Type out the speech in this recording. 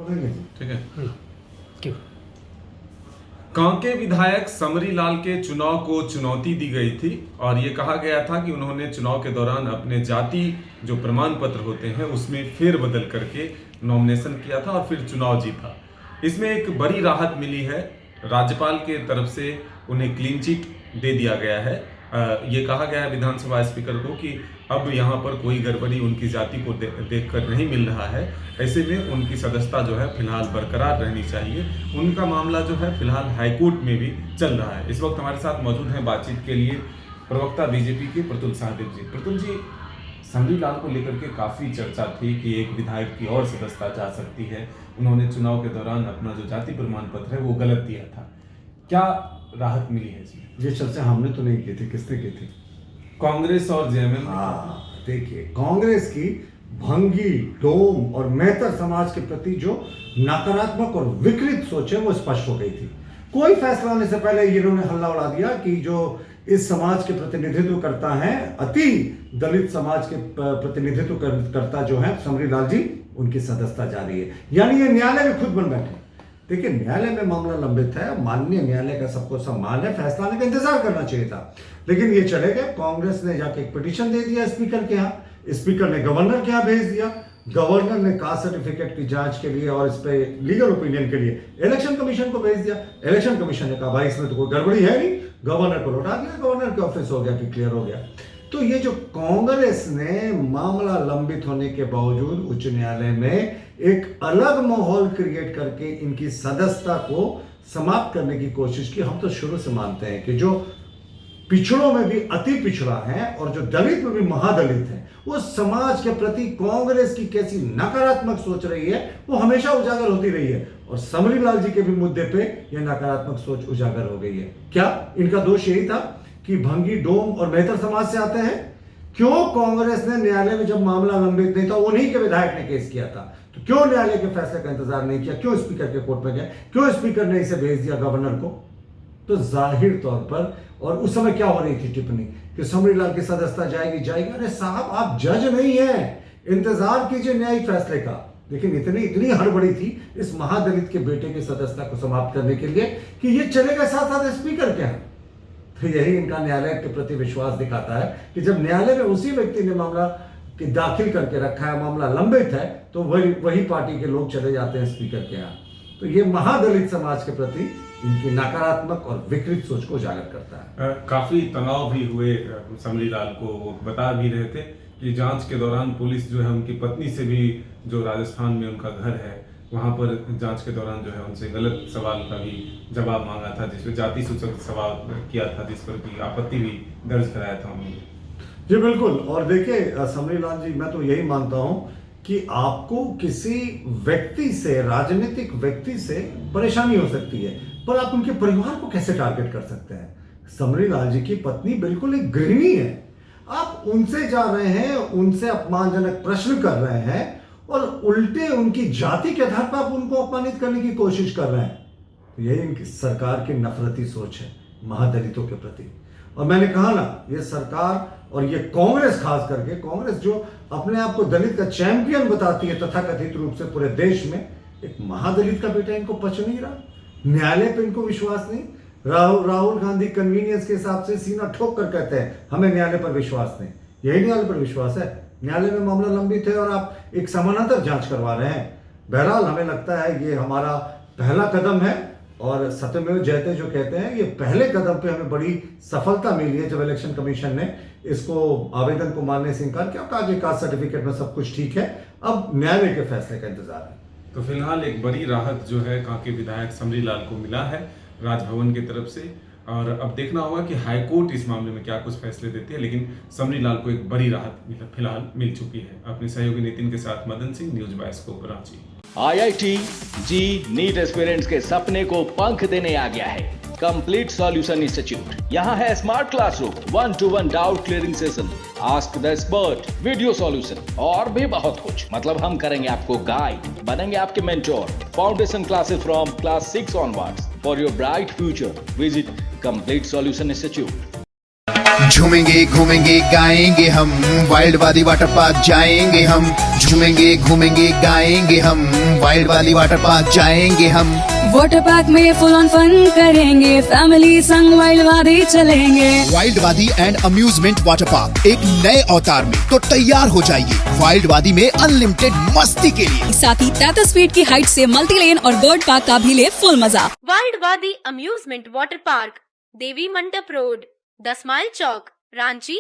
ठीक है। क्यों? कांके विधायक समरीलाल के चुनाव को चुनौती दी गई थी और ये कहा गया था कि उन्होंने चुनाव के दौरान अपने जाति जो प्रमाण पत्र होते हैं उसमें फेरबदल करके नॉमिनेशन किया था और फिर चुनाव जीता। इसमें एक बड़ी राहत मिली है, राज्यपाल के तरफ से उन्हें क्लीन चिट दे दिया गया है। ये कहा गया है विधानसभा स्पीकर को कि अब यहाँ पर कोई गड़बड़ी उनकी जाति को देखकर नहीं मिल रहा है, ऐसे में उनकी सदस्यता जो है फिलहाल बरकरार रहनी चाहिए। उनका मामला जो है फिलहाल हाईकोर्ट में भी चल रहा है। इस वक्त हमारे साथ मौजूद हैं बातचीत के लिए प्रवक्ता बीजेपी के प्रतुल सहदेव जी। प्रतुल जी, समरीलाल को लेकर के काफ़ी चर्चा थी कि एक विधायक की और सदस्यता जा सकती है, उन्होंने चुनाव के दौरान अपना जो जाति प्रमाण पत्र है वो गलत दिया था, क्या राहत मिली है इसमें? ये चर्चा हमने तो नहीं की थी, किसने की थी? कांग्रेस और जेएमएम। हाँ, देखिए, कांग्रेस की भंगी, डोम और मेहतर समाज के प्रति जो नकारात्मक और विकृत सोच है वो स्पष्ट हो गई थी। कोई फैसला आने से पहले इन्होंने हल्ला उड़ा दिया कि जो इस समाज के प्रतिनिधित्व करता है, अति दलित समाज के प्रतिनिधित्व करता जो है समरीलाल जी, उनकी सदस्यता जारी है। यानी ये न्यायालय में खुद बन बैठे। देखिए, न्यायालय में मामला लंबित है, माननीय न्यायालय का सबको सम्मान है, फैसला आने का इंतजार करना चाहिए था, लेकिन ये चले गए। कांग्रेस ने जाके एक पिटीशन दे दिया स्पीकर के यहाँ, स्पीकर ने गवर्नर के यहाँ भेज दिया, गवर्नर ने कास्ट सर्टिफिकेट की जांच के लिए और इस पे लीगल ओपिनियन के लिए इलेक्शन कमीशन को भेज दिया। इलेक्शन कमीशन ने कहा भाई इसमें तो कोई गड़बड़ी है नहीं, गवर्नर को लौटा दिया, गवर्नर के ऑफिस हो गया कि क्लियर हो गया। तो ये जो कांग्रेस ने मामला लंबित होने के बावजूद उच्च न्यायालय में एक अलग माहौल क्रिएट करके इनकी सदस्यता को समाप्त करने की कोशिश की। हम तो शुरू से मानते हैं कि जो पिछड़ों में भी अति पिछड़ा है और जो दलित में भी महादलित है, उस समाज के प्रति कांग्रेस की कैसी नकारात्मक सोच रही है वो हमेशा उजागर होती रही है और समरीलाल जी के भी मुद्दे पे यह नकारात्मक सोच उजागर हो गई है। क्या इनका दोष यही था कि भंगी, डोम और मेहतर समाज से आते हैं? क्यों कांग्रेस ने न्यायालय में जब मामला लंबित नहीं था, उन्हीं के विधायक ने केस किया था, तो क्यों न्यायालय के फैसले का इंतजार नहीं किया? क्यों स्पीकर के कोर्ट में गए? क्यों स्पीकर ने इसे भेज दिया गवर्नर को? तो जाहिर तौर पर, और उस समय क्या हो रही थी टिप्पणी कि समरीलाल की सदस्यता जाएगी। अरे साहब, आप जज नहीं है, इंतजार कीजिए न्यायिक फैसले का। लेकिन इतनी हड़बड़ी थी इस महादलित के बेटे की सदस्यता को समाप्त करने के लिए कि ये चले गए साथ साथ स्पीकर के यहाँ। तो यही इनका न्यायालय के प्रति विश्वास दिखाता है कि जब न्यायालय में उसी व्यक्ति ने मामला कि दाखिल करके रखा है, मामला लंबित है, तो वही पार्टी के लोग चले जाते हैं स्पीकर के यहाँ। तो ये महादलित समाज के प्रति इनकी नकारात्मक और विकृत सोच को उजागर करता है। काफी तनाव भी हुए समरीलाल को, वो बता भी रहे थे कि जांच के दौरान पुलिस जो है उनकी पत्नी से भी, जो राजस्थान में उनका घर है, वहां पर जांच के दौरान जो है उनसे गलत सवाल का भी जवाब मांगा था, जिसमें जाति सूचक सवाल किया था, जिस पर की आपत्ति भी दर्ज कराया था उन्होंने। जी बिल्कुल। और देखिए समरीलाल जी, मैं तो यही मानता हूं कि आपको किसी व्यक्ति से, राजनीतिक व्यक्ति से परेशानी हो सकती है, पर आप उनके परिवार को कैसे टारगेट कर सकते हैं? समरीलाल जी की पत्नी बिल्कुल एक गृहिणी है, आप उनसे जा रहे हैं, उनसे अपमानजनक प्रश्न कर रहे हैं और उल्टे उनकी जाति के आधार पर आप उनको अपमानित करने की कोशिश कर रहे हैं। तो यही इनकी सरकार की नफरती सोच है महादलितों के प्रति। और मैंने कहा ना, ये सरकार और ये कांग्रेस, खास करके कांग्रेस जो अपने आप को दलित का चैंपियन बताती है तथाकथित रूप से पूरे देश में, एक महादलित का बेटा इनको पच नहीं रहा, न्यायालय पे इनको विश्वास नहीं। राहुल गांधी कन्वीनियंस के हिसाब से सीना ठोक कर कहते हैं हमें न्यायालय पर विश्वास नहीं। यही न्यायालय पर विश्वास है? न्यायालय में मामला लंबित है और आप एक समानांतर जांच करवा रहे हैं। बहरहाल हमें लगता है ये हमारा पहला कदम है और सत्यमेव जयते जो कहते हैं, ये पहले कदम पे हमें बड़ी सफलता मिली है जब इलेक्शन कमीशन ने इसको आवेदन को मानने से इनकार किया, कहा कि कास्ट सर्टिफिकेट में सब कुछ ठीक है, अब न्यायालय के फैसले का इंतजार है। तो फिलहाल एक बड़ी राहत जो है कांके विधायक समरीलाल को मिला है राजभवन की तरफ से, और अब देखना होगा कि हाईकोर्ट इस मामले में क्या कुछ फैसले देती है, लेकिन समरीलाल को एक बड़ी राहत फिलहाल मिल चुकी है। अपने सहयोगी नितिन के साथ Madan Singh, news bioscope Ranchi. IIT जी नीट एस्पिरेंट्स के सपने को पंख देने आ गया है कंप्लीट सॉल्यूशन इंस्टीट्यूट। यहाँ है smart classroom, 1-to-1 doubt clearing session, ask the expert, video solution और भी बहुत कुछ। मतलब हम करेंगे आपको गाइड, बनेंगे आपके mentor. Foundation classes from class 6 onwards for your bright future. Visit Complete Solution Institute. झूमेंगे घूमेंगे गाएंगे हम, वाइल्ड वादी वाटर पार्क जाएंगे हम। झूमेंगे घूमेंगे गाएंगे हम, वाइल्ड वाली वाटर पार्क जाएंगे हम। वाटर पार्क में फुल ऑन फन करेंगे, फैमिली संग वाइल्ड वादी चलेंगे। वाइल्ड वादी एंड अम्यूजमेंट वाटर पार्क एक नए अवतार में, तो तैयार हो जाइए वाइल्ड वादी में अनलिमिटेड मस्ती के लिए। साथ ही 33 फीट की हाइट से मल्टी लेन और बर्ड पार्क का भी ले फुल मजा। वाइल्ड वादी अम्यूजमेंट वाटर पार्क, देवी मंडप रोड, 10 माइल चौक, रांची।